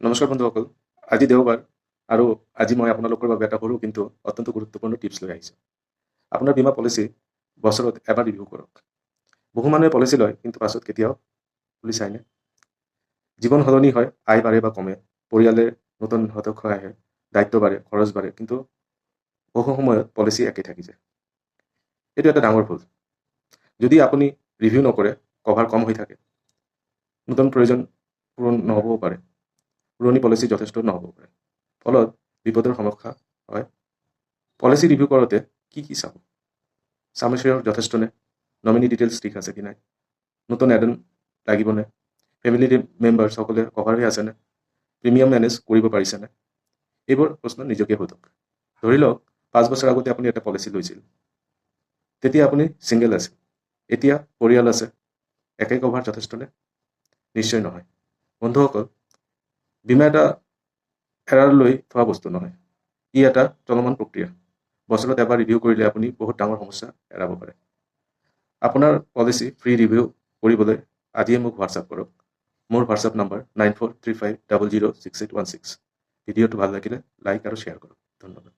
নমস্কাৰ বন্ধুসকল, আজি দেওবাৰ আৰু আজি মই আপোনালোকৰ বাবে এটা সৰু কিন্তু অত্যন্ত গুৰুত্বপূৰ্ণ টিপছ লৈ আহিছোঁ। আপোনাৰ বীমা পলিচি বছৰত এবাৰ ৰিভিউ কৰক। বহু মানুহে পলিচি লয় কিন্তু পাছত কেতিয়াও খুলি চায়নে? জীৱন সলনি হয়, আয় বাঢ়ে বা কমে, পৰিয়ালে নতুন সদস্য আহে, দায়িত্ব বাঢ়ে, খৰচ বাঢ়ে, কিন্তু বহু সময়ত পলিচি একেই থাকি যায়। এইটো এটা ডাঙৰ ভুল। যদি আপুনি ৰিভিউ নকৰে, কভাৰ কম হৈ থাকে, নতুন প্ৰয়োজন পূৰণ নহ'বও পাৰে, পুৰণি পলিচি যথেষ্ট নহ'ব পাৰে, ফলত বিপদৰ সমস্যা হয়। পলিচি ৰিভিউ কৰোঁতে কি চাব? চামশ্বেয়াৰ যথেষ্টনে? নমিনি ডিটেইলছ ঠিক আছে কি নাই? নতুন এড অন লাগিবনে? ফেমিলি মেম্বাৰ্ছসকলে কভাৰ হৈ আছেনে? প্ৰিমিয়াম মেনেজ কৰিব পাৰিছেনে? এইবোৰ প্ৰশ্ন নিজকে সোধক। ধৰি লওক 5 বছৰ আগতে আপুনি এটা পলিচি লৈছিল, তেতিয়া আপুনি ছিংগল আছিল, এতিয়া পৰিয়াল আছে, একে কভাৰ যথেষ্টনে? নিশ্চয় নহয়। বন্ধুসকল, বীমা এটা এৰাৰ লৈ থোৱা বস্তু নহয়, ই এটা চলমান প্ৰক্ৰিয়া। বছৰত এবাৰ ৰিভিউ কৰিলে আপুনি বহুত ডাঙৰ সমস্যা এৰাব পাৰে। আপোনাৰ পলিচি ফ্ৰী ৰিভিউ কৰিবলৈ আজিয়ে মোক হোৱাটছআপ কৰক। মোৰ হোৱাটছআপ নম্বৰ 9435006816। ভিডিঅ'টো ভাল লাগিলে লাইক আৰু শ্বেয়াৰ কৰক। ধন্যবাদ।